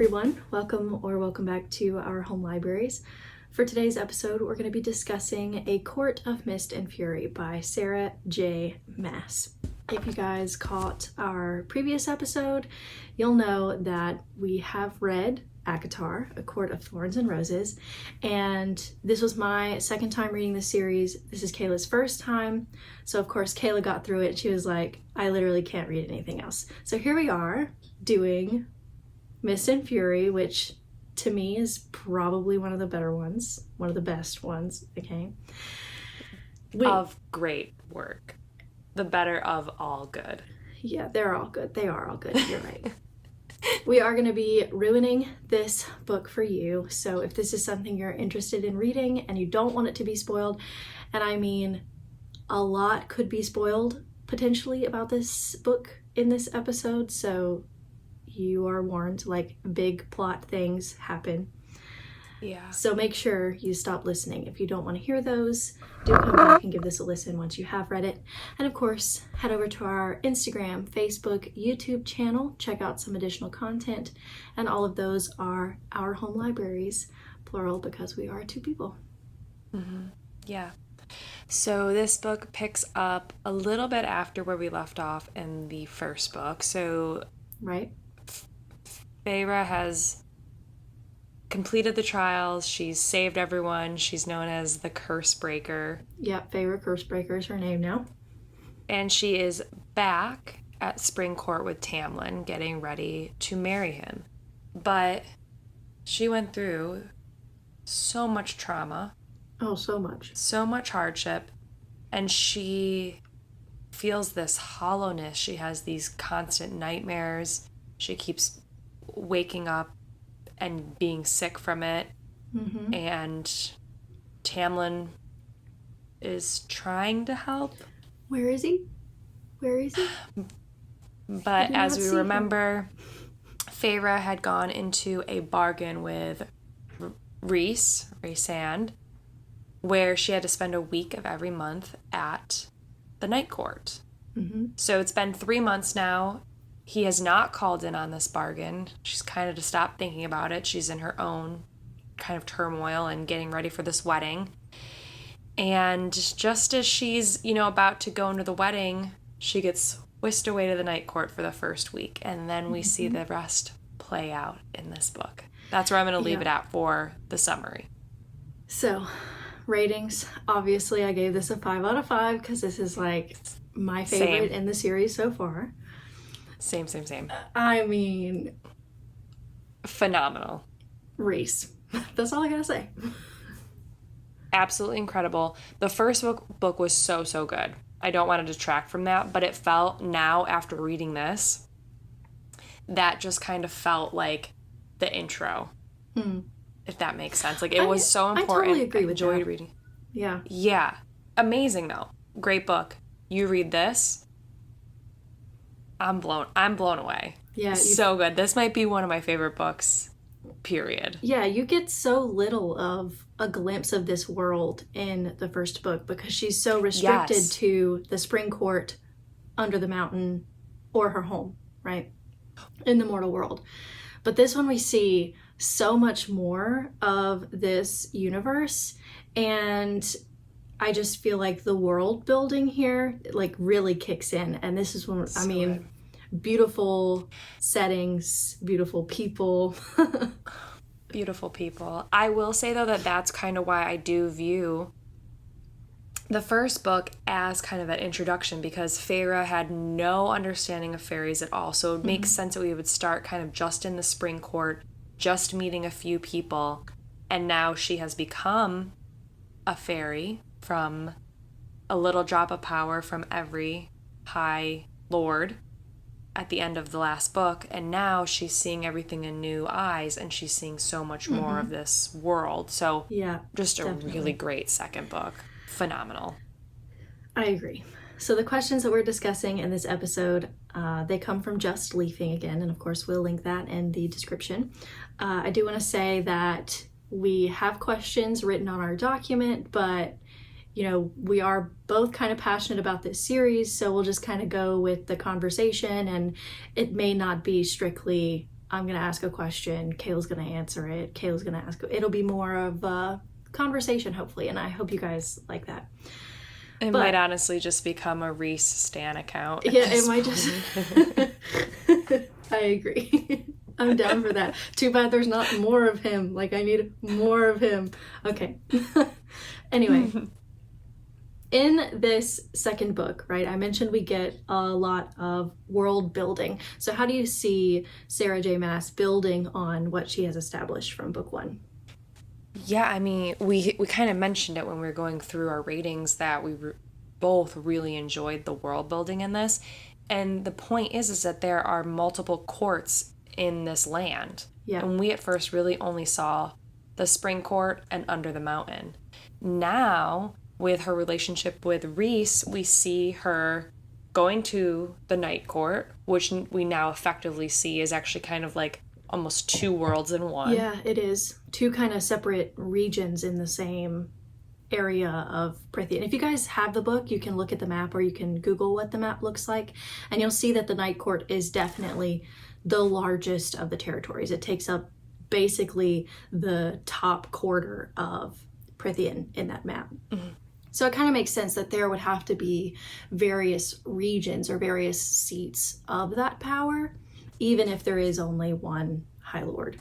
everyone. Welcome back to our home libraries. For today's episode, we're going to be discussing A Court of Mist and Fury by Sarah J. Maas. If you guys caught our previous episode, you'll know that we have read ACOTAR, A Court of Thorns and Roses, and this was my second time reading this series. This is Kayla's first time, so of course Kayla got through it. She was like, I literally can't read anything else. So here we are doing Mist and Fury, which to me is probably one of the better ones, one of the best ones, okay? Of great work. The better of all good. Yeah, they're all good. They are all good. You're right. We are going to be ruining this book for you. So if this is something you're interested in reading and you don't want it to be spoiled, and I mean a lot could be spoiled potentially about this book in this episode, so you are warned, like big plot things happen. Yeah. So make sure you stop listening. If you don't want to hear those, do come back and give this a listen once you have read it. And of course, head over to our Instagram, Facebook, YouTube channel. Check out some additional content. And all of those are our home libraries, plural, because we are two people. Mm-hmm. Yeah. So this book picks up a little bit after where we left off in the first book. So right. Feyre has completed the trials. She's saved everyone. She's known as the Curse Breaker. Yeah, Feyre Curse Breaker is her name now. And she is back at Spring Court with Tamlin, getting ready to marry him. But she went through so much trauma. Oh, so much. So much hardship. And she feels this hollowness. She has these constant nightmares. She keeps waking up and being sick from it. Mm-hmm. And Tamlin is trying to help. Where is he? But as we remember, Feyre had gone into a bargain with Rhysand, where she had to spend a week of every month at the Night Court. Mm-hmm. So it's been 3 months now. He has not called in on this bargain. She's kind of to stop thinking about it. She's in her own kind of turmoil and getting ready for this wedding. And just as she's, about to go into the wedding, she gets whisked away to the Night Court for the first week. And then we see the rest play out in this book. That's where I'm going to leave it at for the summary. So, ratings. Obviously, I gave this a 5 out of 5 because this is like my favorite in the series so far. Same. I mean, phenomenal. Rhys. That's all I gotta say. Absolutely incredible. The first book was so good. I don't want to detract from that, but it felt now, after reading this, that just kind of felt like the intro. If that makes sense. Like, it was so important. I totally agree with enjoyed that. Reading. Yeah. Yeah. Amazing, though. Great book. You read this, I'm blown away. Yeah. So good. This might be one of my favorite books, period. Yeah, you get so little of a glimpse of this world in the first book because she's so restricted to the Spring Court, under the mountain, or her home, right? In the mortal world. But this one we see so much more of this universe, and I just feel like the world building here like really kicks in. And this is when, good. Beautiful settings, beautiful people. Beautiful people. I will say, though, that that's kind of why I do view the first book as kind of an introduction, because Feyre had no understanding of fairies at all. So it makes sense that we would start kind of just in the Spring Court, just meeting a few people. And now she has become a fairy from a little drop of power from every high lord at the end of the last book, and now she's seeing everything in new eyes, and she's seeing so much more of this world. So yeah, just a definitely. really great second book. Phenomenal. I agree. So the questions that we're discussing in this episode, they come from Just Leafing again, and of course we'll link that in the description. I do want to say that we have questions written on our document, but we are both kind of passionate about this series, so we'll just kind of go with the conversation, and it may not be strictly I'm going to ask a question, Kayla's going to answer it, Kayla's going to ask. It'll be more of a conversation, hopefully, and I hope you guys like that. It might honestly just become a Reese Stan account. Yeah, it might just... I agree. I'm down for that. Too bad there's not more of him. Like, I need more of him. Okay. Anyway. In this second book, right, I mentioned we get a lot of world building. So how do you see Sarah J. Maas building on what she has established from book one? Yeah, I mean, we kind of mentioned it when we were going through our ratings that we both really enjoyed the world building in this. And the point is that there are multiple courts in this land. Yeah. And we at first really only saw the Spring Court and Under the Mountain. Now, with her relationship with Reese, we see her going to the Night Court, which we now effectively see is actually kind of like almost two worlds in one. Yeah, it is. Two kind of separate regions in the same area of Prithian. If you guys have the book, you can look at the map or you can Google what the map looks like, and you'll see that the Night Court is definitely the largest of the territories. It takes up basically the top quarter of Prithian in that map. Mm-hmm. So it kind of makes sense that there would have to be various regions or various seats of that power, even if there is only one High Lord.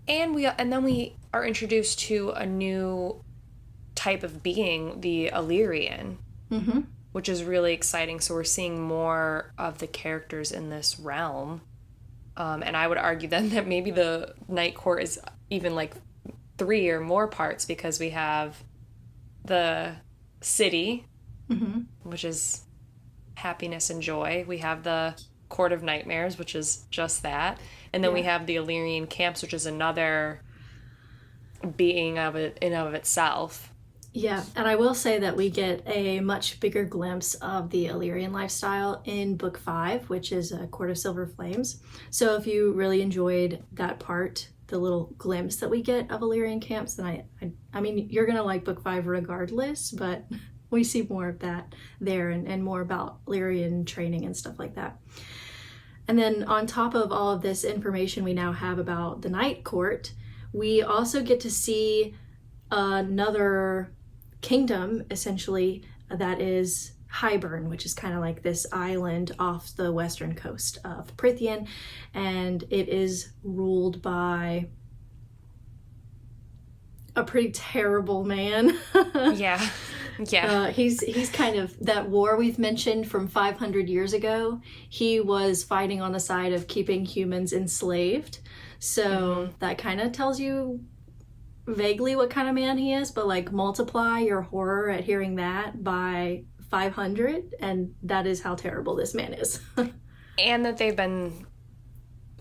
And then we are introduced to a new type of being, the Illyrian, mm-hmm. which is really exciting. So we're seeing more of the characters in this realm. And I would argue then that maybe the Night Court is even like 3 or more parts, because we have the city, mm-hmm. which is happiness and joy. We have the Court of Nightmares, which is just that. And then we have the Illyrian camps, which is another being of it in of itself. Yeah, and I will say that we get a much bigger glimpse of the Illyrian lifestyle in book 5, which is a Court of Silver Flames. So if you really enjoyed that part, the little glimpse that we get of Illyrian camps, then I mean, you're going to like book 5 regardless, but we see more of that there and more about Illyrian training and stuff like that. And then on top of all of this information we now have about the Night Court, we also get to see another kingdom, essentially, that is Hybern, which is kind of like this island off the western coast of Prithian, and it is ruled by a pretty terrible man. Yeah. He's kind of that war we've mentioned from 500 years ago. He was fighting on the side of keeping humans enslaved. So that kind of tells you vaguely what kind of man he is, but like multiply your horror at hearing that by 500, and that is how terrible this man is. And that they've been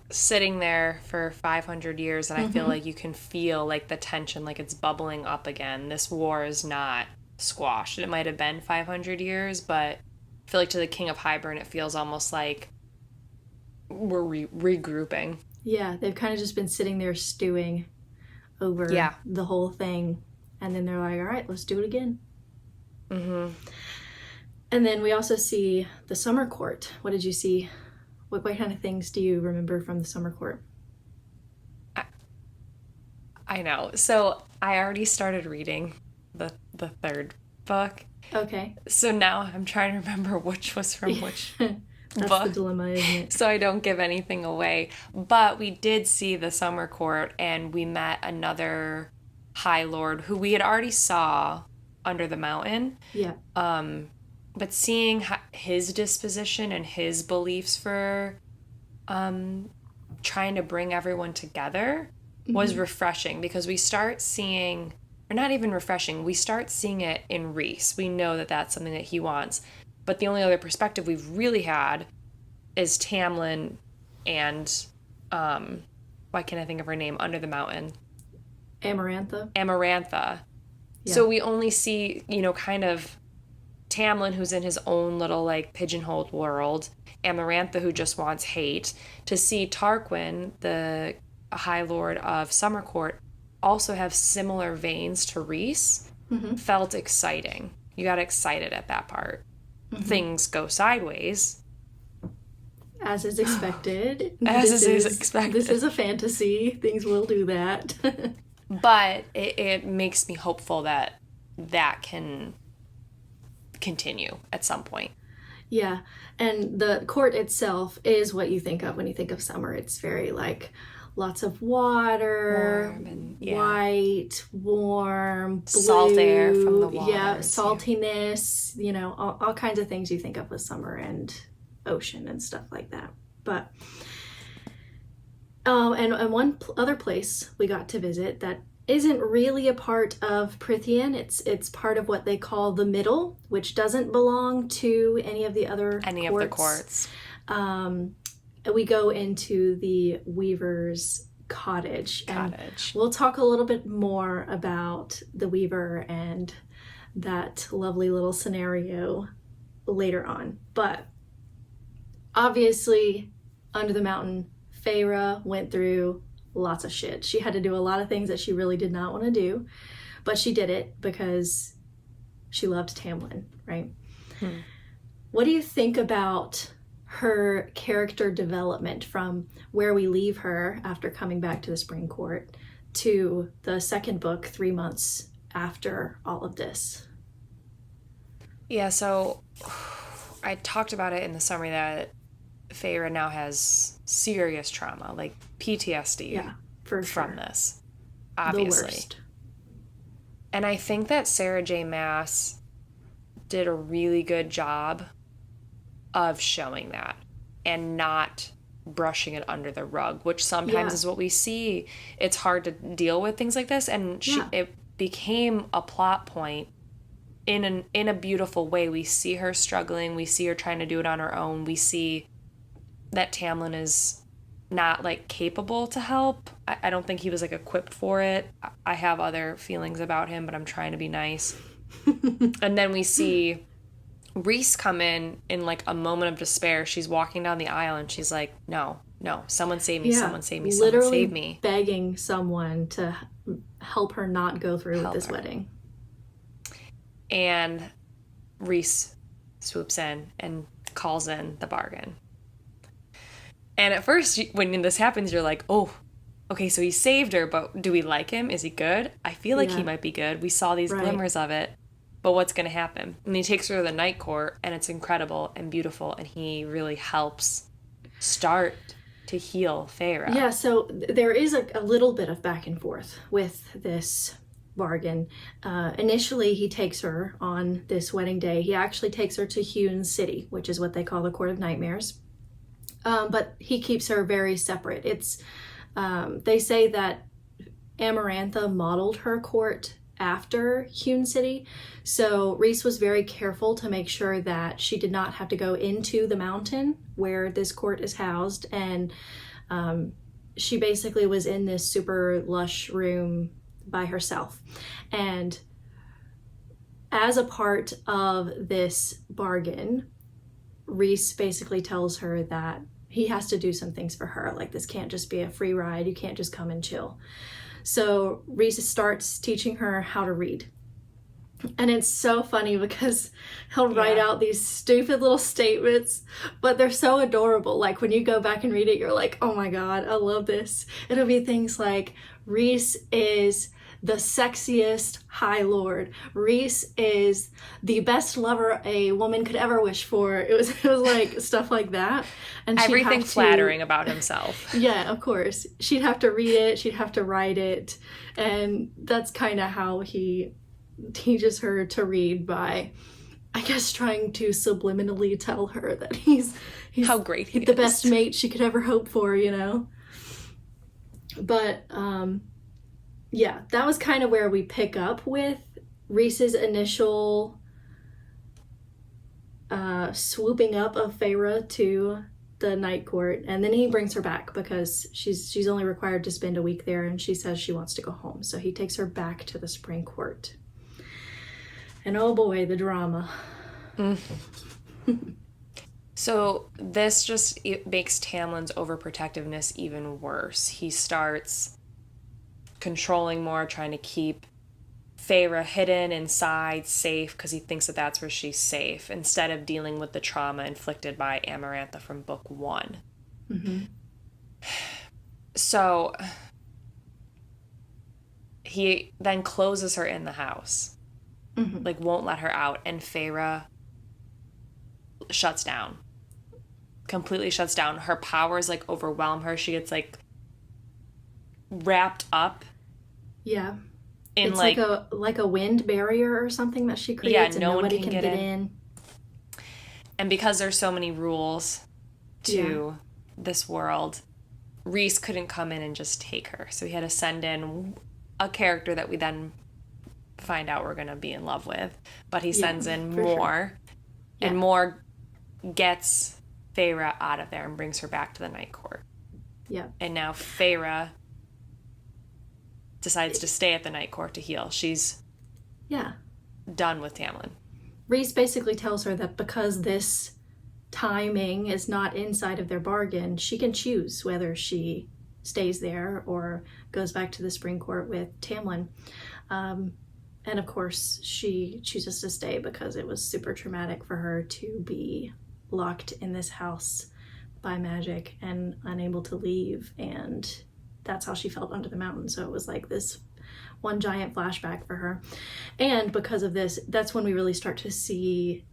sitting there for 500 years, and I feel like you can feel like the tension, like it's bubbling up again. This war is not squashed. It might have been 500 years, but I feel like to the King of Hybern, it feels almost like we're regrouping. Yeah, they've kind of just been sitting there stewing over the whole thing, and then they're like, all right, let's do it again. Mm-hmm. And then we also see the Summer Court. What did you see? What kind of things do you remember from the Summer Court? I know. So I already started reading the third book. Okay. So now I'm trying to remember which was from which That's book. the dilemma, isn't it? So I don't give anything away. But we did see the Summer Court, and we met another High Lord who we had already saw Under the Mountain. Yeah. But seeing his disposition and his beliefs for trying to bring everyone together was refreshing, because we start seeing, or not even refreshing, we start seeing it in Reese. We know that that's something that he wants. But the only other perspective we've really had is Tamlin and, why can't I think of her name? Under the Mountain. Amarantha. Yeah. So we only see, kind of Tamlin, who's in his own little, like, pigeonholed world, Amarantha, who just wants hate, to see Tarquin, the High Lord of Summer Court, also have similar veins to Reese, felt exciting. You got excited at that part. Things go sideways. As is expected. Is expected. This is a fantasy. Things will do that. But it makes me hopeful that can continue at some point. Yeah, and the court itself is what you think of when you think of summer. It's very like lots of water, white, warm, blue, salt air from the water. Yeah, saltiness, you know, all kinds of things you think of with summer and ocean and stuff like that. But and one other place we got to visit that isn't really a part of Prythian. It's part of what they call the Middle, which doesn't belong to any of the other courts. We go into the Weaver's cottage. And we'll talk a little bit more about the Weaver and that lovely little scenario later on. But obviously, under the mountain, Feyre went through lots of shit. She had to do a lot of things that she really did not want to do, but she did it because she loved Tamlin, right? What do you think about her character development from where we leave her after coming back to the Spring Court to the second book 3 months after all of this? Yeah, so I talked about it in the summary that Feyre now has serious trauma, like PTSD from this, obviously. The worst. And I think that Sarah J. Maas did a really good job of showing that and not brushing it under the rug, which sometimes is what we see. It's hard to deal with things like this, and it became a plot point in a beautiful way. We see her struggling. We see her trying to do it on her own. We see that Tamlin is not like capable to help. I don't think he was like equipped for it. I have other feelings about him, but I'm trying to be nice. And then we see Rhys come in like a moment of despair. She's walking down the aisle and she's like, no, someone save me, someone save me, someone save me. Begging someone to help her not go through with this wedding. And Rhys swoops in and calls in the bargain. And at first, when this happens, you're like, oh, okay, so he saved her, but do we like him? Is he good? I feel like he might be good. We saw these glimmers of it, but what's going to happen? And he takes her to the Night Court, and it's incredible and beautiful, and he really helps start to heal Feyre. Yeah, so there is a little bit of back and forth with this bargain. Initially, he takes her on this wedding day. He actually takes her to Hume City, which is what they call the Court of Nightmares. But he keeps her very separate. It's they say that Amarantha modeled her court after Hume City, so Rhys was very careful to make sure that she did not have to go into the mountain where this court is housed, and she basically was in this super lush room by herself. And as a part of this bargain, Rhys basically tells her that he has to do some things for her. Like, this can't just be a free ride. You can't just come and chill. So Rhys starts teaching her how to read. And it's so funny because he'll write out these stupid little statements, but they're so adorable. Like, when you go back and read it, you're like, oh my God, I love this. It'll be things like, Rhys is the sexiest High Lord. Rhys is the best lover a woman could ever wish for. It was like stuff like that. And everything flattering about himself. Yeah, of course. She'd have to read it. She'd have to write it. And that's kind of how he teaches her to read, by, I guess, trying to subliminally tell her that he's how great he is. The best mate she could ever hope for, you know? But, yeah, that was kind of where we pick up with Rhys's initial swooping up of Feyre to the Night Court, and then he brings her back because she's only required to spend a week there, and she says she wants to go home. So he takes her back to the Spring Court. And oh boy, the drama. So this just makes Tamlin's overprotectiveness even worse. He starts controlling more, trying to keep Feyre hidden inside, safe, because he thinks that that's where she's safe, instead of dealing with the trauma inflicted by Amarantha from book 1. Mm-hmm. So he then closes her in the house, Mm-hmm. like won't let her out, and Feyre shuts down. Completely shuts down. Her powers like overwhelm her. She gets like wrapped up. Yeah. In It's like a wind barrier or something that she creates, and no nobody one can get in. And because there's so many rules to this world, Rhys couldn't come in and just take her. So he had to send in a character that we then find out we're going to be in love with. But he sends in Moore, and Moore gets Feyre out of there and brings her back to the Night Court. Yeah. And now Feyre decides to stay at the Night Court to heal. She's done with Tamlin. Rhys basically tells her that because this timing is not inside of their bargain, she can choose whether she stays there or goes back to the Spring Court with Tamlin. And of course, she chooses to stay because it was super traumatic for her to be locked in this house by magic and unable to leave. And that's how she felt under the mountain. So it was like this one giant flashback for her. And because of this, that's when we really start to see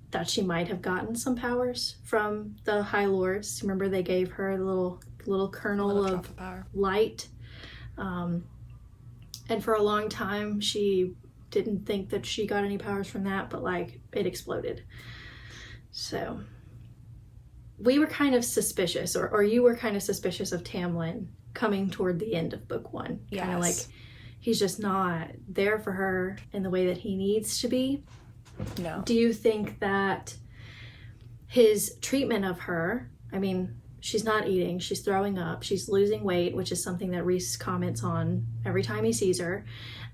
that she might have gotten some powers from the High Lords. Remember, they gave her a little kernel of power. Light. And for a long time, she didn't think that she got any powers from that, but like it exploded. So we were kind of suspicious, or you were kind of suspicious of Tamlin coming toward the end of book 1. Yes. Kind of like he's just not there for her in the way that he needs to be. No. Do you think that his treatment of her, I mean, she's not eating, she's throwing up, she's losing weight, which is something that Rhys comments on every time he sees her,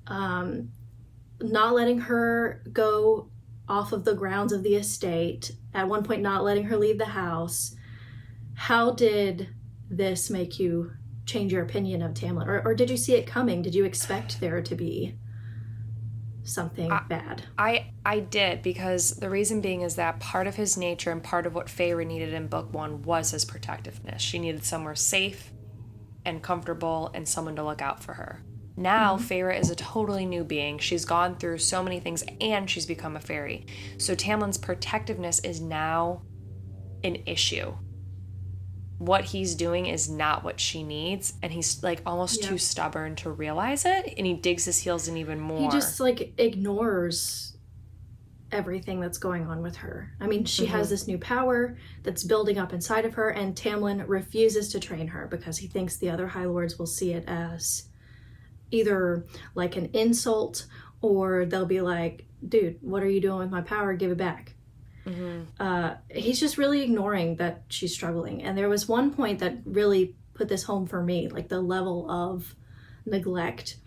not letting her go off of the grounds of the estate, at one point not letting her leave the house. How did this make you change your opinion of Tamlin? Or did you see it coming? Did you expect there to be something bad? I did, because the reason being is that part of his nature and part of what Feyre needed in book 1 was his protectiveness. She needed somewhere safe and comfortable and someone to look out for her. Now, Feyre is a totally new being. She's gone through so many things, and she's become a fairy. So Tamlin's protectiveness is now an issue. What he's doing is not what she needs, and he's like almost too stubborn to realize it, and he digs his heels in even more. He just like ignores everything that's going on with her. I mean, she has this new power that's building up inside of her, and Tamlin refuses to train her because he thinks the other High Lords will see it as either like an insult, or they'll be like, dude, what are you doing with my power? Give it back. He's just really ignoring that she's struggling. And there was one point that really put this home for me, like the level of neglect,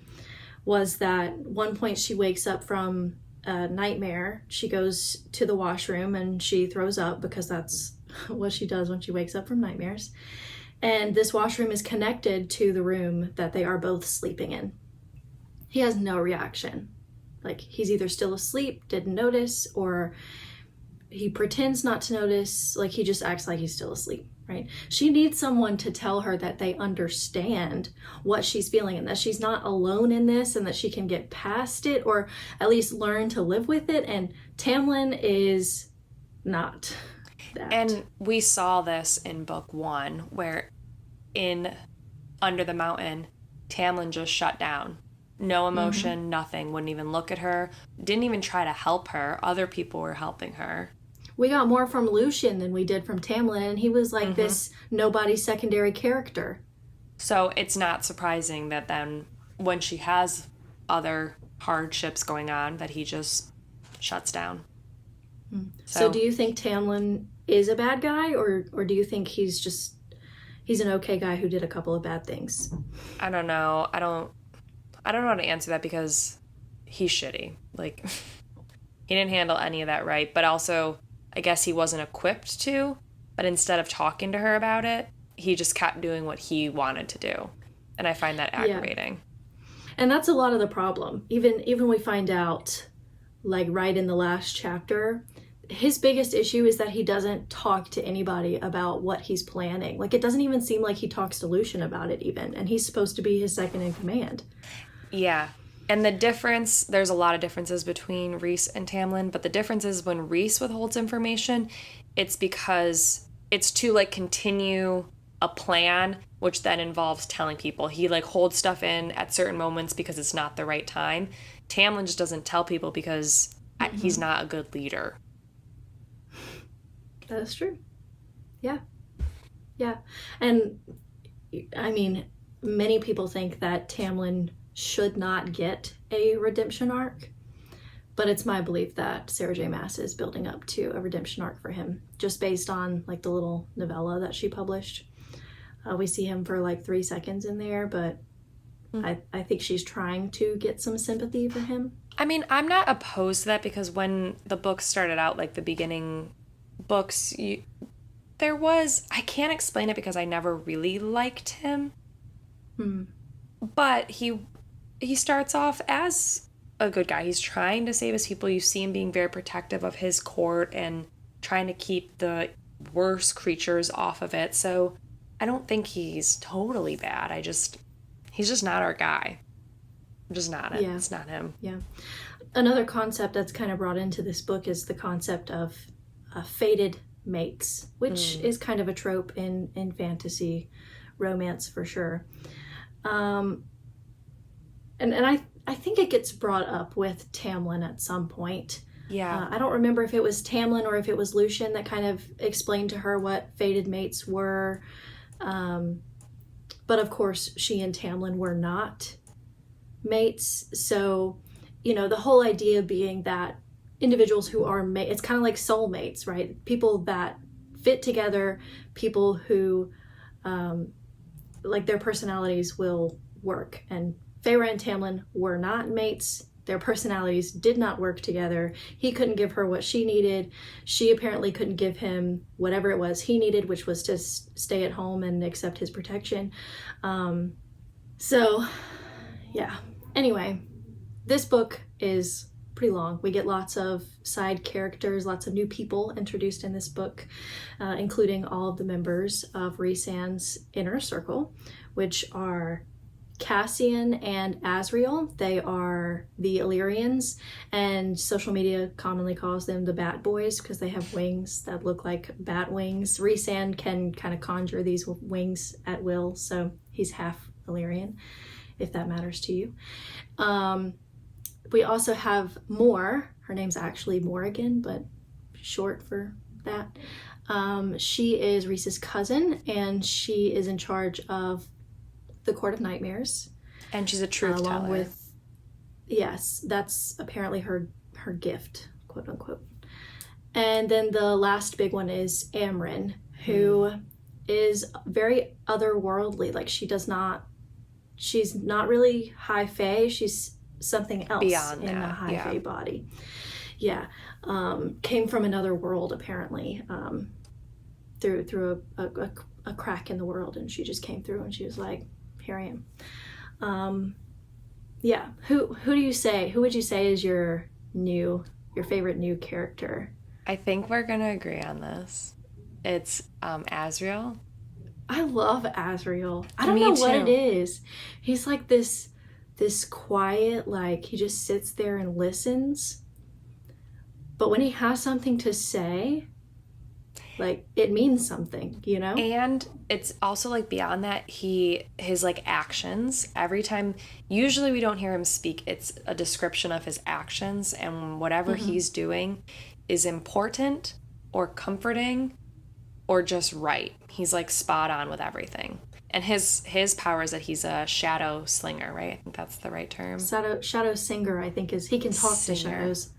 was that one point she wakes up from a nightmare. She goes to the washroom and she throws up, because that's what she does when she wakes up from nightmares. And this washroom is connected to the room that they are both sleeping in. He has no reaction. Like, he's either still asleep, didn't notice, or he pretends not to notice. Like, he just acts like he's still asleep, right? She needs someone to tell her that they understand what she's feeling and that she's not alone in this, and that she can get past it, or at least learn to live with it. And Tamlin is not that. And we saw this in book 1, where in Under the Mountain, Tamlin just shut down. No emotion, nothing. Wouldn't even look at her. Didn't even try to help her. Other people were helping her. We got more from Lucien than we did from Tamlin, and he was like this nobody secondary character. So it's not surprising that then when she has other hardships going on, that he just shuts down. So do you think Tamlin is a bad guy, or do you think he's an okay guy who did a couple of bad things? I don't know. I don't know how to answer that, because he's shitty. Like, he didn't handle any of that right, but also I guess he wasn't equipped to, but instead of talking to her about it, he just kept doing what he wanted to do. And I find that aggravating. And that's a lot of the problem. Even we find out, like right in the last chapter, his biggest issue is that he doesn't talk to anybody about what he's planning. Like, it doesn't even seem like he talks to Lucian about it even, and he's supposed to be his second in command. Yeah. And the difference, there's a lot of differences between Rhys and Tamlin, but the difference is when Rhys withholds information, it's because it's to, like, continue a plan, which then involves telling people. He, like, holds stuff in at certain moments because it's not the right time. Tamlin just doesn't tell people because he's not a good leader. That is true. Yeah. Yeah. And, I mean, many people think that Tamlin should not get a redemption arc, but it's my belief that Sarah J. Maas is building up to a redemption arc for him, just based on, like, the little novella that she published. We see him for, like, 3 seconds in there, but I think she's trying to get some sympathy for him. I mean, I'm not opposed to that, because when the book started out, like, the beginning books, there was, I can't explain it because I never really liked him, but he starts off as a good guy. He's trying to save his people. You see him being very protective of his court and trying to keep the worst creatures off of it. So I don't think he's totally bad. He's just not our guy. I'm just not it. Yeah. It's not him. Yeah. Another concept that's kind of brought into this book is the concept of fated mates, which is kind of a trope in fantasy romance for sure. And I think it gets brought up with Tamlin at some point. Yeah. I don't remember if it was Tamlin or if it was Lucian that kind of explained to her what fated mates were. But of course, she and Tamlin were not mates. So, you know, the whole idea being that individuals who are it's kind of like soulmates, right? People that fit together, people who, like, their personalities will work. And Feyre and Tamlin were not mates. Their personalities did not work together. He couldn't give her what she needed. She apparently couldn't give him whatever it was he needed, which was to stay at home and accept his protection. So, yeah. Anyway, this book is pretty long. We get lots of side characters, lots of new people introduced in this book, including all of the members of Rhysand's inner circle, which are Cassian and Asriel. They are the Illyrians, and social media commonly calls them the Bat Boys because they have wings that look like bat wings. Rhysand can kind of conjure these wings at will, so he's half Illyrian, if that matters to you. We also have Mor. Her name's actually Morrigan, but short for that. She is Rhys's cousin, and she is in charge of the Court of Nightmares. And she's a truth teller. Along with, yes, that's apparently her gift, quote unquote. And then the last big one is Amryn, who is very otherworldly. Like, she's not really high fae. She's something else beyond in the high fae body. Yeah. Came from another world, apparently, through a crack in the world, and she just came through and she was like, here I am. Yeah. Who would you say is your favorite new character? I think we're gonna agree on this. It's Asriel. I love Asriel. I don't know what it is. He's like this quiet, like, he just sits there and listens. But when he has something to say, like, it means something, you know? And it's also, like, beyond that, his like actions, every time, usually we don't hear him speak, it's a description of his actions, and whatever he's doing is important or comforting or just right. He's, like, spot on with everything. And his power is that he's a shadow slinger, right? I think that's the right term. Shadow singer, I think, is he can talk to shadows.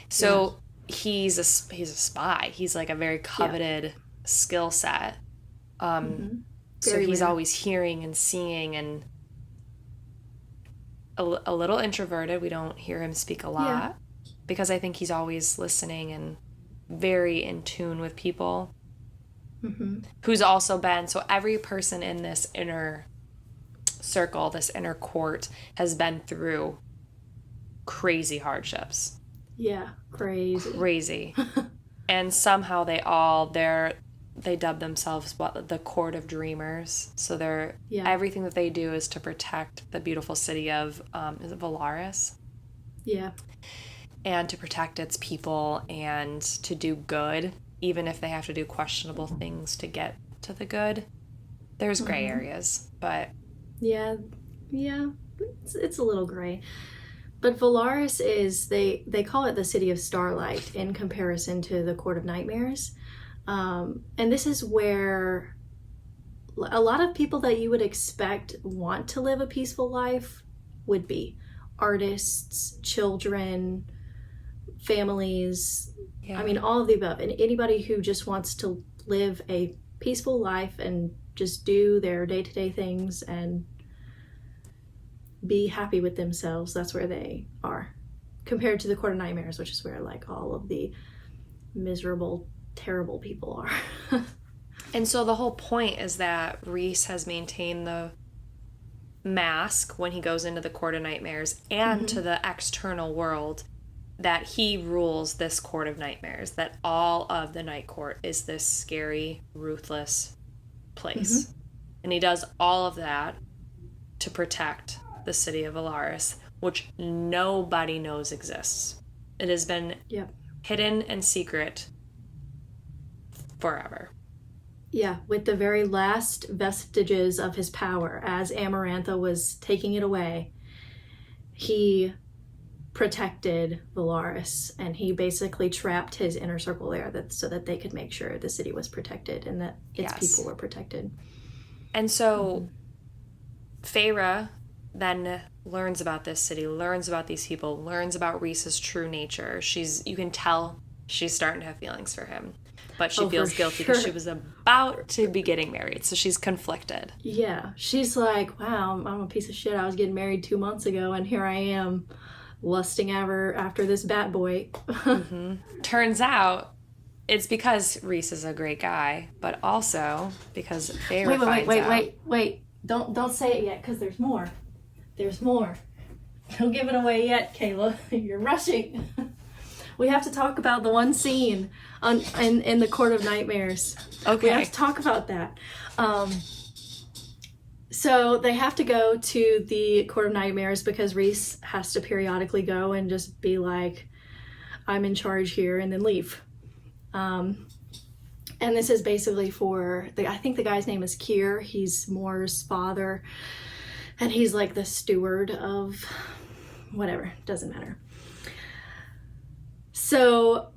So he's a spy. He's, like, a very coveted skill set. So he's always hearing and seeing, and a little introverted. We don't hear him speak a lot because I think he's always listening and very in tune with people. Who's also been, so every person in this inner circle, this inner court, has been through crazy hardships. Yeah, crazy. And somehow they dub themselves the Court of Dreamers. So everything that they do is to protect the beautiful city of is it Valaris? Yeah. And to protect its people and to do good, even if they have to do questionable things to get to the good. There's gray areas, but yeah, it's a little gray. But Valaris is, they call it the City of Starlight in comparison to the Court of Nightmares. And this is where a lot of people that you would expect want to live a peaceful life would be. Artists, children, families, I mean, all of the above. And anybody who just wants to live a peaceful life and just do their day-to-day things and be happy with themselves, that's where they are. Compared to the Court of Nightmares, which is where like all of the miserable, terrible people are. And so the whole point is that Rhys has maintained the mask when he goes into the Court of Nightmares and to the external world, that he rules this Court of Nightmares, that all of the Night Court is this scary, ruthless place. And he does all of that to protect the city of Valaris, which nobody knows exists. It has been hidden and secret forever. Yeah, with the very last vestiges of his power, as Amarantha was taking it away, he protected Valaris, and he basically trapped his inner circle there so that they could make sure the city was protected and that its people were protected. And so Feyre then learns about this city, learns about these people, learns about Rhys's true nature. You can tell she's starting to have feelings for him. But she feels guilty because she was about to be getting married, so she's conflicted. Yeah, she's like, wow, I'm a piece of shit. I was getting married 2 months ago, and here I am lusting after this bat boy. Turns out it's because Rhys is a great guy, but also because Feyre finds out. Wait. Don't say it yet, because there's more. There's more. Don't give it away yet, Kayla. You're rushing. We have to talk about the one scene in the Court of Nightmares. Okay. We have to talk about that. So they have to go to the Court of Nightmares because Rhys has to periodically go and just be like, I'm in charge here, and then leave. And this is basically I think the guy's name is Keir. He's Moore's father. And he's like the steward of whatever. Doesn't matter. So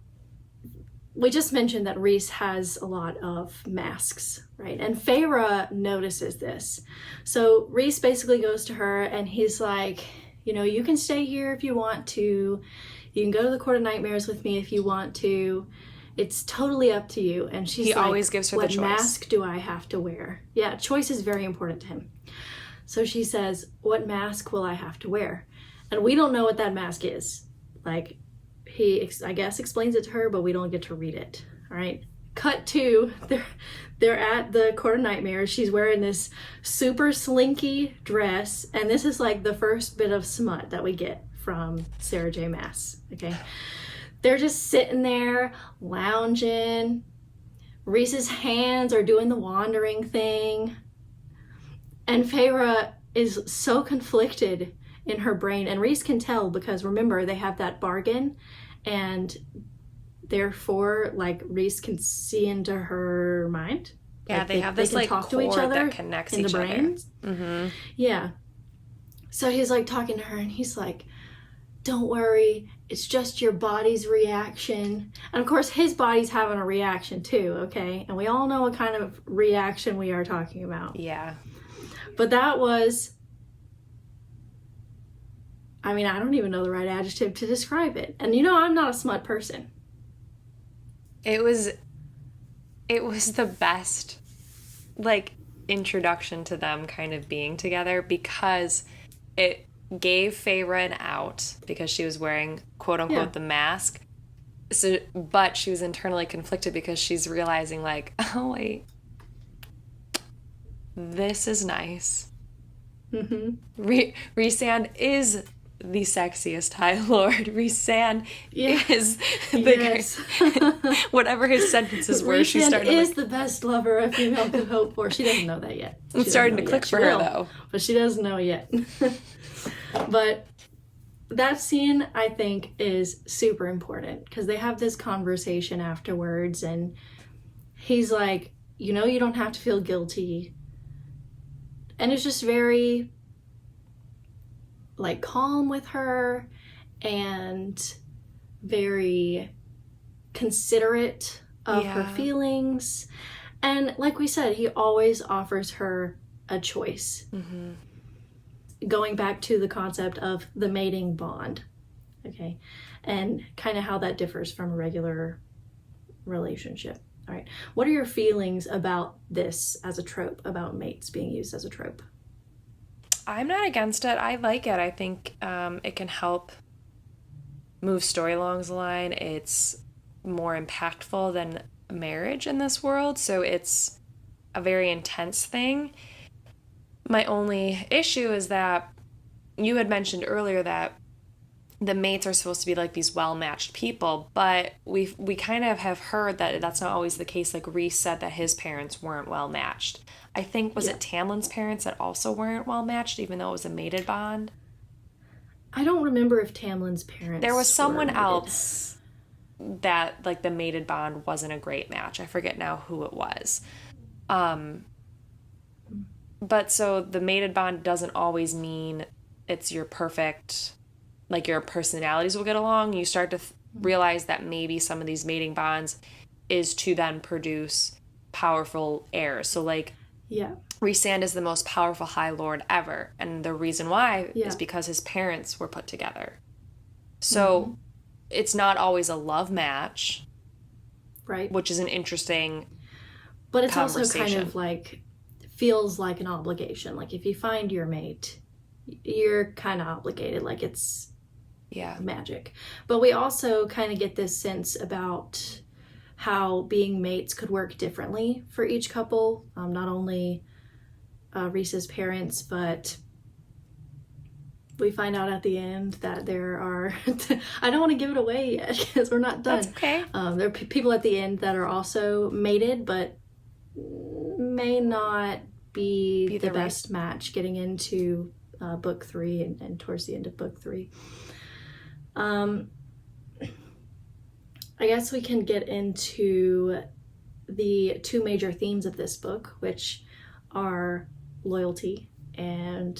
we just mentioned that Rhys has a lot of masks, right? And Feyre notices this. So Rhys basically goes to her and he's like, you can stay here if you want to. You can go to the Court of Nightmares with me if you want to. It's totally up to you. And she's like, always gives her the choice. What mask do I have to wear? Yeah, choice is very important to him. So she says, what mask will I have to wear? And we don't know what that mask is. Like, he, I guess, explains it to her, but we don't get to read it. All right. Cut to, they're at the Court of Nightmares. She's wearing this super slinky dress. And this is like the first bit of smut that we get from Sarah J. Maas. Okay. They're just sitting there, lounging. Rhys's hands are doing the wandering thing. And Feyre is so conflicted in her brain. And Rhys can tell because, remember, they have that bargain. And therefore, like, Rhys can see into her mind. Yeah, like, they have this, like, talk to each other that connects in each the brains. other. Mm-hmm. Yeah. So he's, like, talking to her, and he's like, don't worry, it's just your body's reaction. And, of course, his body's having a reaction, too, okay? And we all know what kind of reaction we are talking about. Yeah. But that was... I mean, I don't even know the right adjective to describe it. And I'm not a smut person. It was the best, like, introduction to them kind of being together because it gave Feyre an out because she was wearing, quote unquote, the mask. So, but she was internally conflicted because she's realizing, like, oh, wait, this is nice. Rhysand is the sexiest High Lord. Rhysand is Yes. whatever his sentences were. She's starting is the best lover a female could hope for. She doesn't know that yet. It's starting to click for her, though. But she doesn't know yet. But that scene, I think, is super important because they have this conversation afterwards, and he's like, you know, you don't have to feel guilty. And it's just very, like, calm with her and very considerate of her feelings. And like we said, he always offers her a choice. Going back to the concept of the mating bond, okay, and kind of how that differs from a regular relationship. All right, what are your feelings about this as a trope, about mates being used as a trope? I'm not against it. I like it. I think it can help move story along the line. It's more impactful than marriage in this world, so it's a very intense thing. My only issue is that you had mentioned earlier that the mates are supposed to be like these well-matched people, but we kind of have heard that that's not always the case. Like Rhys said that his parents weren't well-matched. I think, was it Tamlin's parents that also weren't well-matched, even though it was a mated bond? I don't remember if Tamlin's parents There was someone else that, like, the mated bond wasn't a great match. I forget now who it was. But so the mated bond doesn't always mean it's your perfect, like your personalities will get along. You start to realize that maybe some of these mating bonds is to then produce powerful heirs. So like, Rhysand is the most powerful High Lord ever. And the reason why is because his parents were put together. So it's not always a love match. Right. Which is an interesting But it's also kind of like, feels like an obligation. Like if you find your mate, you're kind of obligated. Like it's magic. But we also kind of get this sense about how being mates could work differently for each couple. Not only Rhys's parents, but we find out at the end that there are I don't want to give it away yet because we're not done. That's okay. There are people at the end that are also mated, but may not be the best match getting into book 3 and towards the end of book 3. I guess we can get into the two major themes of this book, which are loyalty and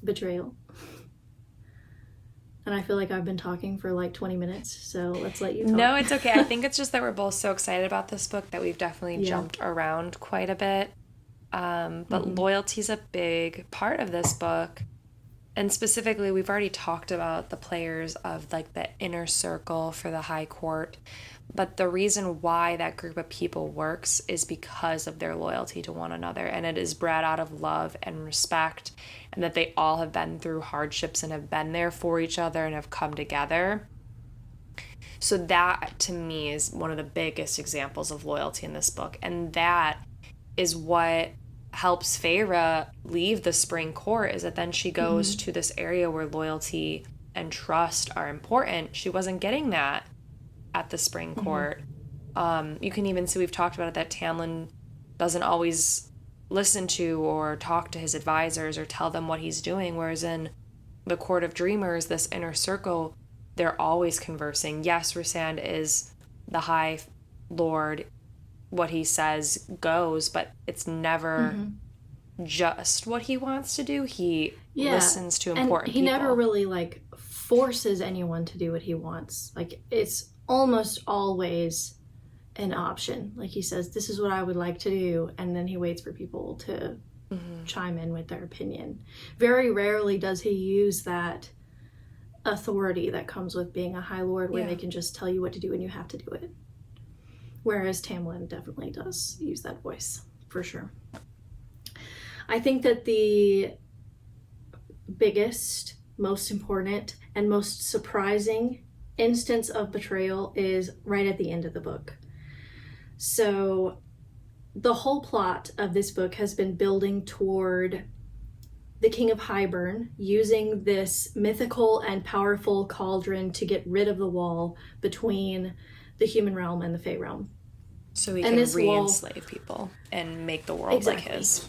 betrayal. And I feel like I've been talking for like 20 minutes, so let's let you talk. No, it's okay. I think it's just that we're both so excited about this book that we've definitely jumped around quite a bit. But loyalty's a big part of this book. And specifically, we've already talked about the players of like the inner circle for the High Court. But the reason why that group of people works is because of their loyalty to one another. And it is bred out of love and respect. And that they all have been through hardships and have been there for each other and have come together. So that, to me, is one of the biggest examples of loyalty in this book. And that is what helps Feyre leave the Spring Court, is that then she goes to this area where loyalty and trust are important. She wasn't getting that at the Spring Court. You can even see, we've talked about it, that Tamlin doesn't always listen to or talk to his advisors or tell them what he's doing, whereas in the Court of Dreamers, this inner circle, they're always conversing. Yes, Rhysand is the High Lord. What he says goes, but it's never just what he wants to do. He listens to important people. He never really like forces anyone to do what he wants. Like it's almost always an option. Like he says, this is what I would like to do, and then he waits for people to chime in with their opinion. Very rarely does he use that authority that comes with being a High Lord, where they can just tell you what to do and you have to do it. Whereas Tamlin definitely does use that voice, for sure. I think that the biggest, most important, and most surprising instance of betrayal is right at the end of the book. So the whole plot of this book has been building toward the king of Hybern using this mythical and powerful cauldron to get rid of the wall between the human realm and the Fey realm. So he can re-enslave people and make the world like his.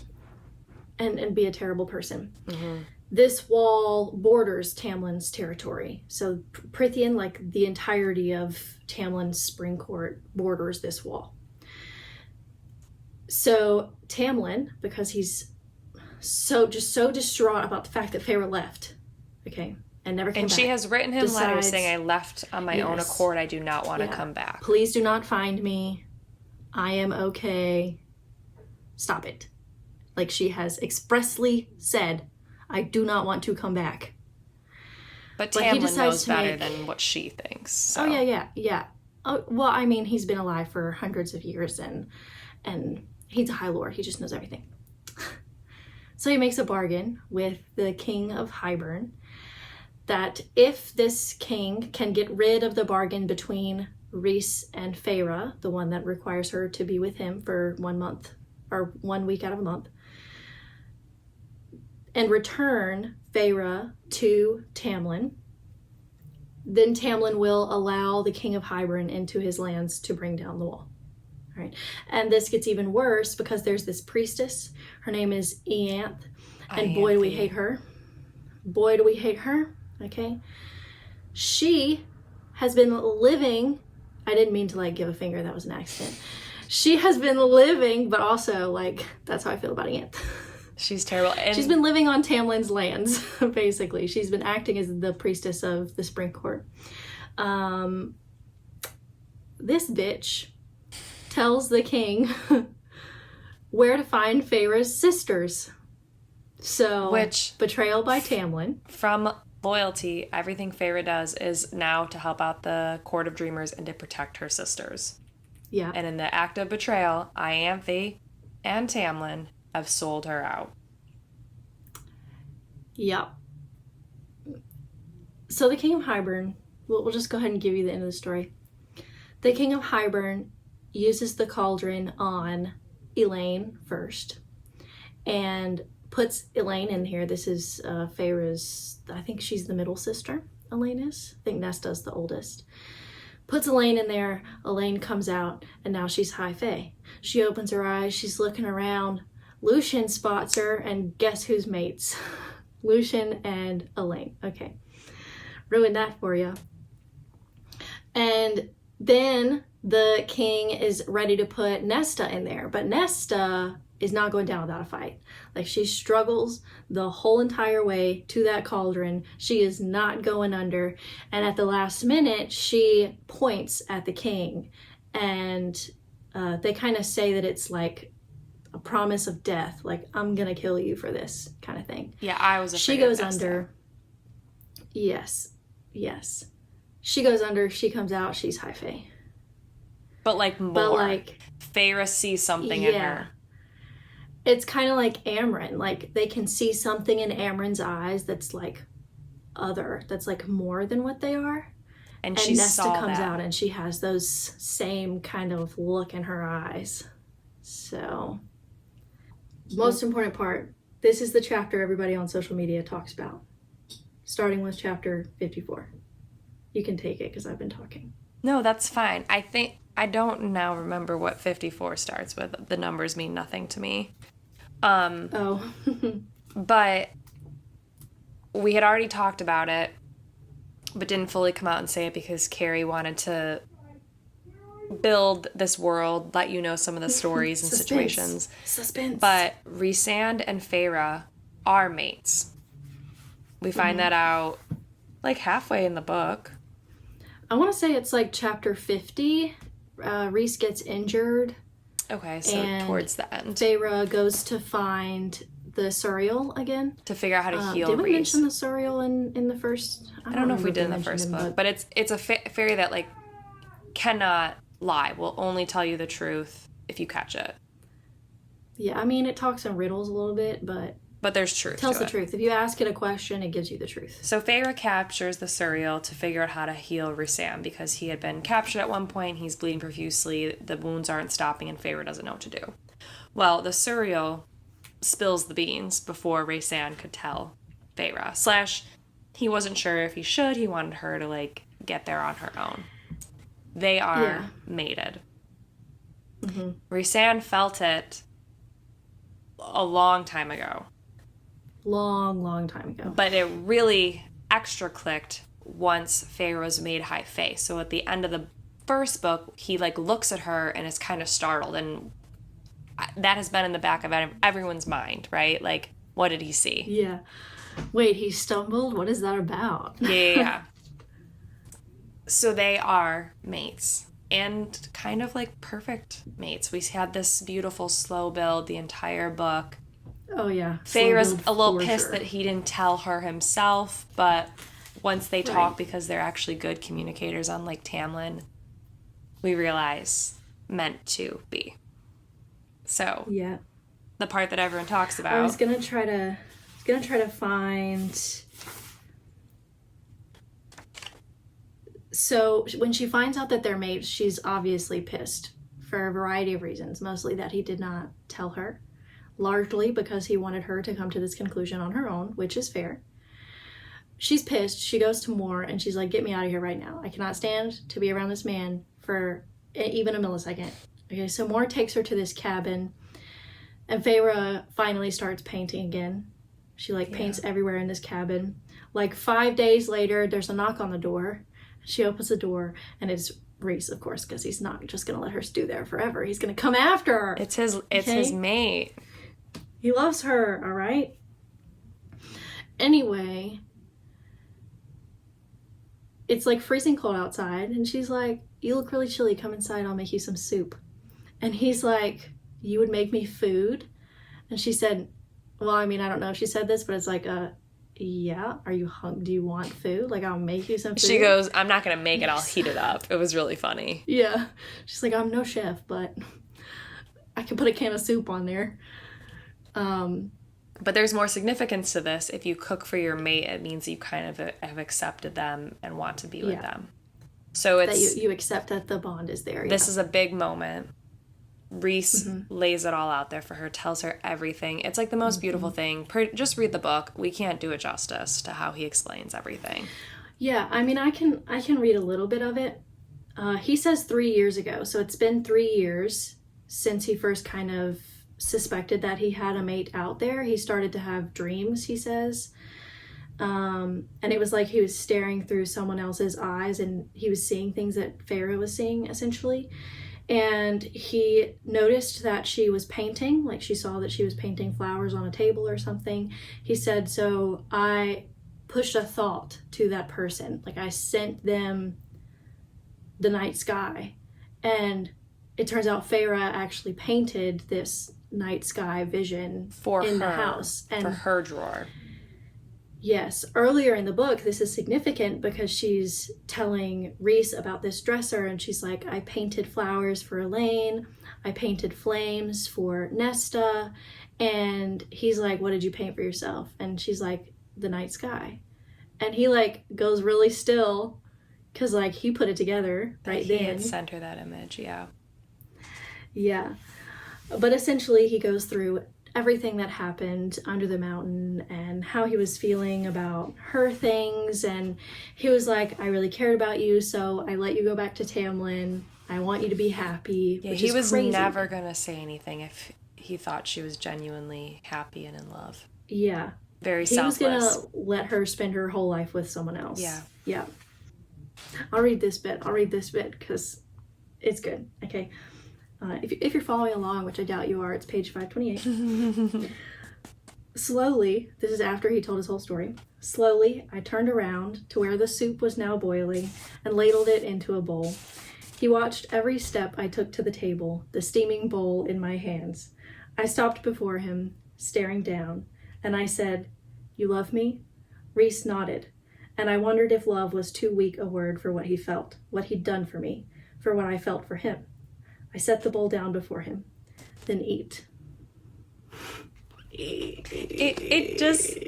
And be a terrible person. Mm-hmm. This wall borders Tamlin's territory. So Prythian, like the entirety of Tamlin's spring court, borders this wall. So Tamlin, because he's so distraught about the fact that Feyre left, okay, and never came back. And she has written him letters saying, I left on my own accord. I do not want to come back. Please do not find me. I am okay. Stop it. Like, she has expressly said, I do not want to come back. But Tamlin knows better than what she thinks. So. Oh, yeah. Oh, well, I mean, he's been alive for hundreds of years, and he's a High Lord. He just knows everything. So he makes a bargain with the king of Hybern that if this king can get rid of the bargain between Rhys and Feyre, the one that requires her to be with him for 1 month, or 1 week out of a month, and return Feyre to Tamlin, then Tamlin will allow the king of Hybern into his lands to bring down the wall. All right. And this gets even worse because there's this priestess. Her name is Ianthe. And boy, do we hate her. Boy, do we hate her. Okay. She has been living... I didn't mean to, like, give a finger. That was an accident. She has been living, but also, like, that's how I feel about Ianthe. She's terrible. And she's been living on Tamlin's lands, basically. She's been acting as the priestess of the Spring Court. This bitch tells the king where to find Feyre's sisters. So, betrayal by Tamlin. From loyalty, everything Feyre does is now to help out the Court of Dreamers and to protect her sisters. Yeah. And in the act of betrayal, Ianthe and Tamlin have sold her out. Yep. So the king of Hybern, we'll just go ahead and give you the end of the story. The king of Hybern uses the cauldron on Elaine first and puts Elaine in here. This is Feyre's, I think she's the middle sister, Elaine is. I think Nesta's the oldest. Puts Elaine in there, Elaine comes out, and now she's High Fae. She opens her eyes, she's looking around. Lucian spots her, and guess who's mates? Lucian and Elaine. Okay. Ruined that for you. And then the king is ready to put Nesta in there, but Nesta is not going down without a fight. Like, she struggles the whole entire way to that cauldron. She is not going under. And at the last minute, she points at the king. And they kind of say that it's like a promise of death. Like, I'm going to kill you for this kind of thing. Yeah, I was afraid she goes under. Yes. She goes under. She comes out. She's High Fae. But like more. But like, Feyre sees something in her. It's kind of like Amryn. Like, they can see something in Amryn's eyes that's like other, that's like more than what they are. And Nesta comes out and she has those same kind of look in her eyes. So, most important part, this is the chapter everybody on social media talks about. Starting with chapter 54. You can take it because I've been talking. No, that's fine. I don't now remember what 54 starts with. The numbers mean nothing to me. But we had already talked about it, but didn't fully come out and say it because Carrie wanted to build this world, let you know some of the stories and situations. Suspense. But Rhysand and Feyre are mates. We find that out like halfway in the book. I want to say it's like chapter 50. Rhys gets injured. Okay, so towards the end. Feyre goes to find the Suriel again. To figure out how to heal Rhys. Did we mention the Suriel in the first? I don't know if we did in the first book. But it's a fairy that, like, cannot lie. Will only tell you the truth if you catch it. Yeah, I mean, it talks in riddles a little bit, but there's truth. Tells the truth. If you ask it a question, it gives you the truth. So Feyre captures the Suriel to figure out how to heal Rhysand because he had been captured at one point. He's bleeding profusely. The wounds aren't stopping, and Feyre doesn't know what to do. Well, the Suriel spills the beans before Raysan could tell Feyre. / he wasn't sure if he should. He wanted her to, like, get there on her own. They are mated. Mm-hmm. Raysan felt it a long time ago. Long time ago. But it really extra clicked once Feyre was made high fae. So at the end of the first book, he, like, looks at her and is kind of startled. And that has been in the back of everyone's mind, right? Like, what did he see? Yeah. Wait, he stumbled? What is that about? Yeah. So they are mates. And kind of, like, perfect mates. We had this beautiful slow build the entire book. Oh, yeah. Feyre's a little pissed that he didn't tell her himself, but once they talk, because they're actually good communicators, unlike Tamlin, we realize meant to be. So, yeah, the part that everyone talks about. I was gonna try to find. So when she finds out that they're mates, she's obviously pissed for a variety of reasons. Mostly that he did not tell her, largely because he wanted her to come to this conclusion on her own, which is fair. She's pissed. She goes to Moore and she's like, "Get me out of here right now. I cannot stand to be around this man for even a millisecond." Okay, so Moore takes her to this cabin, and Feyre finally starts painting again. She, like, paints everywhere in this cabin. Like, 5 days later, there's a knock on the door. She opens the door, and it's Rhys, of course, because he's not just going to let her stew there forever. He's going to come after her. It's his mate. He loves her, all right? Anyway, it's, like, freezing cold outside, and she's like, "You look really chilly. Come inside. I'll make you some soup." And he's like, "You would make me food?" And she said, well, I mean, I don't know if she said this, but it's like, yeah, are you do you want food? Like, I'll make you some food. She goes, "I'm not going to make it, I'll heat it up." It was really funny. Yeah. She's like, "I'm no chef, but I can put a can of soup on there." But there's more significance to this. If you cook for your mate, it means you kind of have accepted them and want to be with them. So it's... That you accept that the bond is there. This is a big moment. Rhys lays it all out there for her, tells her everything. It's, like, the most beautiful thing. Just read the book. We can't do it justice to how he explains everything. Yeah, I mean, I can read a little bit of it. He says 3 years ago, so it's been 3 years since he first kind of suspected that he had a mate out there. He started to have dreams, he says. And it was like he was staring through someone else's eyes, and he was seeing things that Feyre was seeing, essentially. And he noticed that she was painting, like she saw that she was painting flowers on a table or something. He said, "So I pushed a thought to that person. Like, I sent them the night sky." And it turns out Feyre actually painted this night sky vision in the house. And for her drawer. Yes. Earlier in the book, this is significant because she's telling Rhys about this dresser, and she's like, "I painted flowers for Elaine. I painted flames for Nesta." And he's like, "What did you paint for yourself?" And she's like, "The night sky." And he, like, goes really still because, like, he put it together right then. He had sent her that image, yeah. Yeah. But essentially, he goes through everything that happened under the mountain and how he was feeling about her things. And he was like, "I really cared about you, so I let you go back to Tamlin. I want you to be happy." Yeah, he was never going to say anything if he thought she was genuinely happy and in love. Yeah. Very selfless. He was going to let her spend her whole life with someone else. Yeah. Yeah. I'll read this bit because it's good. Okay. If you're following along, which I doubt you are, it's page 528. Slowly, this is after he told his whole story. Slowly, I turned around to where the soup was now boiling and ladled it into a bowl. He watched every step I took to the table, the steaming bowl in my hands. I stopped before him, staring down, and I said, "You love me?" Rhys nodded, and I wondered if love was too weak a word for what he felt, what he'd done for me, for what I felt for him. I set the bowl down before him. Then eat. It just...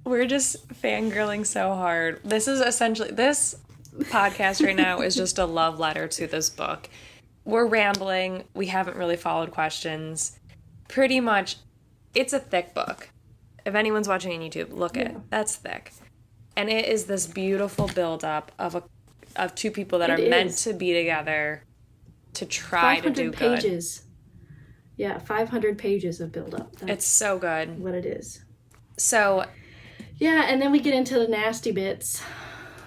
We're just fangirling so hard. This podcast right now is just a love letter to this book. We're rambling. We haven't really followed questions. Pretty much it's a thick book. If anyone's watching on YouTube, look at it. That's thick. And it is this beautiful buildup of two people that are meant to be together to try to do 500 pages. Yeah, 500 pages of buildup. It's so good. What it is. So, yeah, and then we get into the nasty bits.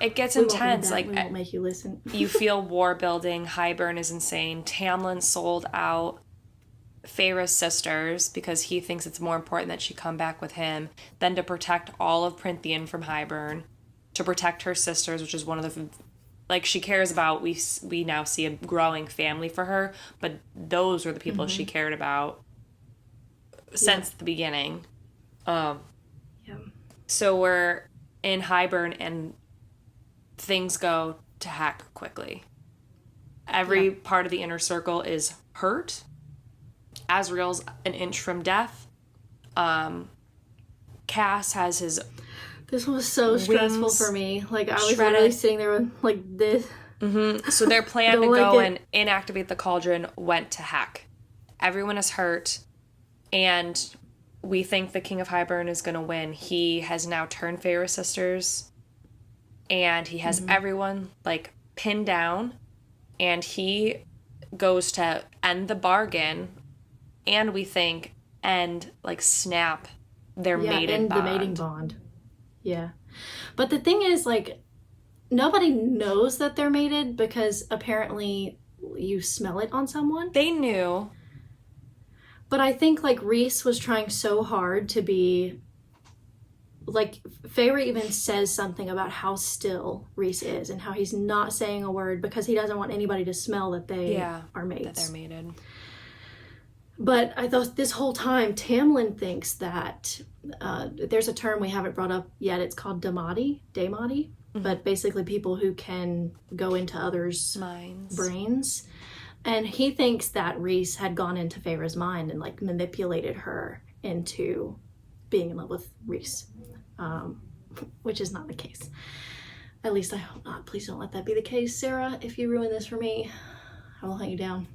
It gets intense. We won't make you listen. You feel war building. Hybern is insane. Tamlin sold out Feyre's sisters because he thinks it's more important that she come back with him than to protect all of Prythian from Hybern, to protect her sisters, which is one of the she cares about. We now see a growing family for her, but those were the people she cared about since the beginning. So we're in Hybern and things go to heck quickly. Every part of the inner circle is hurt. Azriel's an inch from death. Cass has his This was so stressful for me. Like, I was literally sitting there with, like, this. So their plan to go and inactivate the cauldron went to heck. Everyone is hurt, and we think the King of Hybern is going to win. He has now turned Feyre's sisters, and he has everyone, like, pinned down, and he goes to end the bargain, and we think snap their mating bond. The mating bond. Yeah. But the thing is, like, nobody knows that they're mated because apparently you smell it on someone. They knew. But I think, like, Rhys was trying so hard to be, like, Feyre even says something about how still Rhys is and how he's not saying a word because he doesn't want anybody to smell that they are mates. That they're mated. But I thought this whole time, Tamlin thinks that there's a term we haven't brought up yet. It's called daemati, but basically people who can go into others' brains. And he thinks that Rhys had gone into Feyre's mind and, like, manipulated her into being in love with Rhys, which is not the case. At least I hope not. Please don't let that be the case, Sarah. If you ruin this for me, I will hunt you down.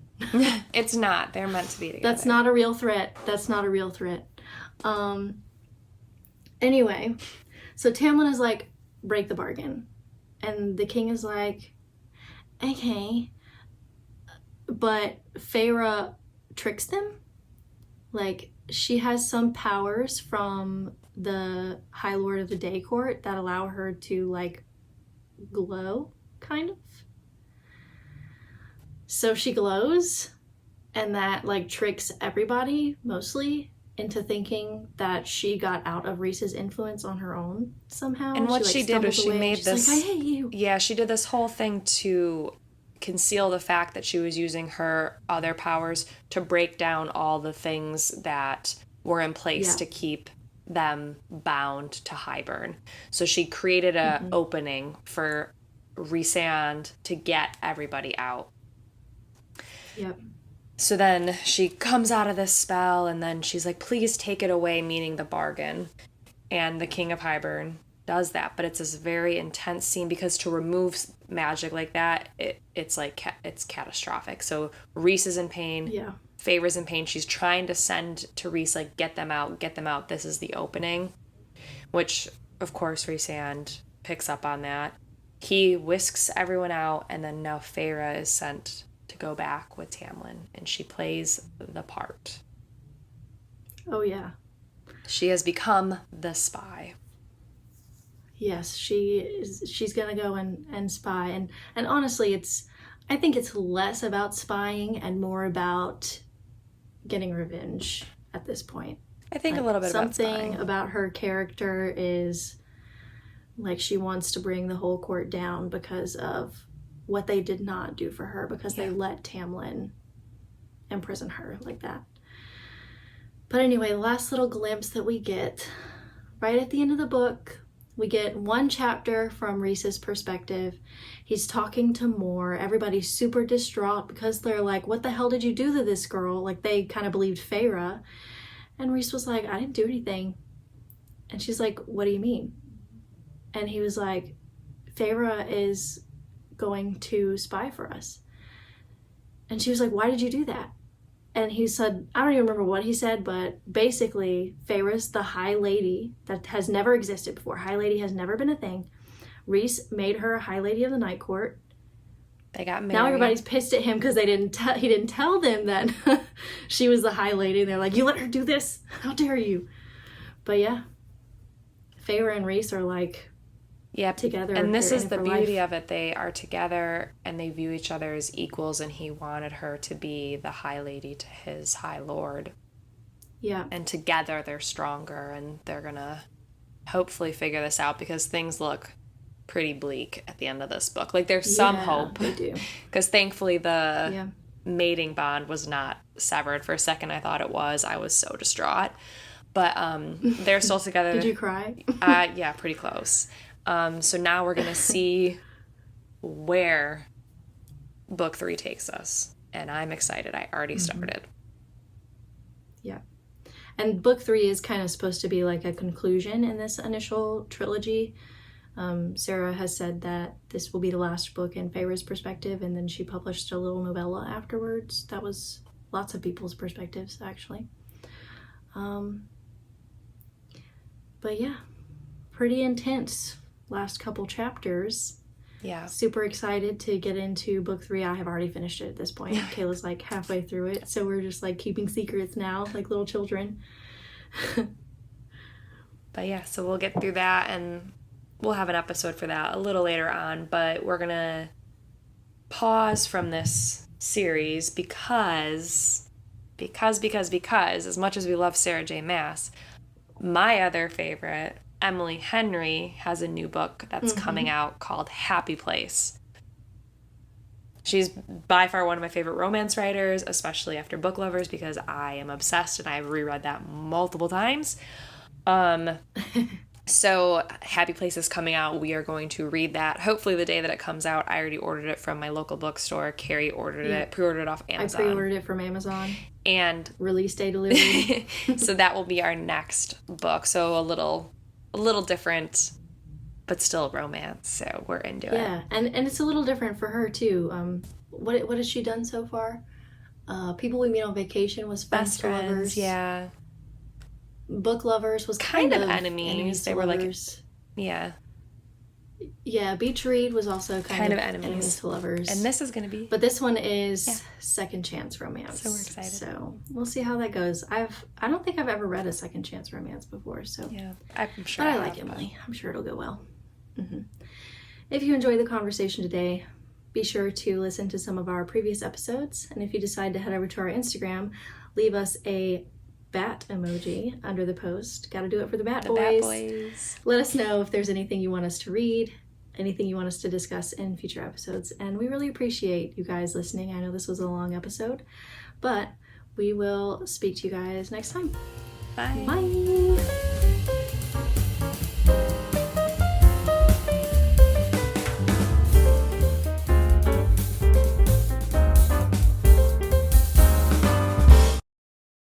It's not. They're meant to be together. That's not a real threat. Anyway, so Tamlin is like, break the bargain. And the king is like, okay. But Feyre tricks them. Like, she has some powers from the High Lord of the Day Court that allow her to, like, glow, kind of. So she glows, and that, like, tricks everybody, mostly, into thinking that she got out of Rhys's influence on her own somehow. And what she did was she made this... like, I hate you. Yeah, she did this whole thing to conceal the fact that she was using her other powers to break down all the things that were in place to keep them bound to Hybern. So she created an opening for Rhysand to get everybody out. Yep. So then she comes out of this spell, and then she's like, please take it away, meaning the bargain. And the King of Hybern does that. But it's this very intense scene because to remove magic like that, it's catastrophic. So Rhys is in pain. Yeah. Feyre's in pain. She's trying to send to Rhys, like, get them out. This is the opening. Which, of course, Rhysand picks up on that. He whisks everyone out, and then now Feyre is sent to go back with Tamlin, and she plays the part. Oh, yeah. She has become the spy. Yes, she's gonna go and spy, and honestly, I think it's less about spying and more about getting revenge at this point. I think, like, a little bit about spying. Something about her character is, like, she wants to bring the whole court down because of what they did not do for her, because they let Tamlin imprison her like that. But anyway, the last little glimpse that we get, right at the end of the book, we get one chapter from Rhys's perspective. He's talking to Mor. Everybody's super distraught because they're like, what the hell did you do to this girl? Like, they kind of believed Feyre. And Rhys was like, I didn't do anything. And she's like, what do you mean? And he was like, Feyre is going to spy for us. And she was like, why did you do that? and he said, I don't even remember what he said, but basically Feyre's the High Lady that has never existed before. High Lady has never been a thing. Rhys made her a High Lady of the Night Court. They got married. Now everybody's pissed at him because he didn't tell them that she was the High Lady. And they're like, you let her do this? How dare you? But yeah, Feyre and Rhys are like, yep. Together. And this is the beauty of it. They are together and they view each other as equals, and he wanted her to be the High Lady to his High Lord. Yeah. And together they're stronger, and they're going to hopefully figure this out, because things look pretty bleak at the end of this book. Like, there's some hope. They do. Because thankfully the mating bond was not severed. For a second I thought it was. I was so distraught. But they're still together. Did you cry? Yeah, pretty close. So now we're going to see where book 3 takes us. And I'm excited. I already started. Yeah. And book 3 is kind of supposed to be like a conclusion in this initial trilogy. Sarah has said that this will be the last book in Feyre's perspective, and then she published a little novella afterwards. That was lots of people's perspectives, actually. But yeah, pretty intense last couple chapters. Yeah. Super excited to get into book 3. I have already finished it at this point. Kayla's like halfway through it, so we're just like keeping secrets now, like little children. But yeah, so we'll get through that, and we'll have an episode for that a little later on. But we're going to pause from this series because as much as we love Sarah J. Maas, my other favorite, Emily Henry, has a new book that's coming out called Happy Place. She's by far one of my favorite romance writers, especially after Book Lovers, because I am obsessed and I've reread that multiple times. So Happy Place is coming out. We are going to read that hopefully the day that it comes out. I already ordered it from my local bookstore. Carrie ordered it, pre-ordered it off Amazon. I pre-ordered it from Amazon. And release day delivery. So that will be our next book. So a little different, but still romance. So we're into it. Yeah, and it's a little different for her too. What has she done so far? People We Meet on Vacation was Best Friends. Lovers. Yeah. Book Lovers was kind of enemies. They were lovers. Like, yeah. Yeah, Beach Read was also kind of enemies to lovers. And this is going to be. But this one is second chance romance. So we're excited. So we'll see how that goes. I don't think I've ever read a second chance romance before. So yeah, I'm sure. But I like Emily. I'm sure it'll go well. If you enjoyed the conversation today, be sure to listen to some of our previous episodes. And if you decide to head over to our Instagram, leave us a bat emoji under the post. Got to do it for the Bat Boys. Let us know if there's anything you want us to read, anything you want us to discuss in future episodes. And we really appreciate you guys listening. I know this was a long episode, but we will speak to you guys next time. Bye. Bye.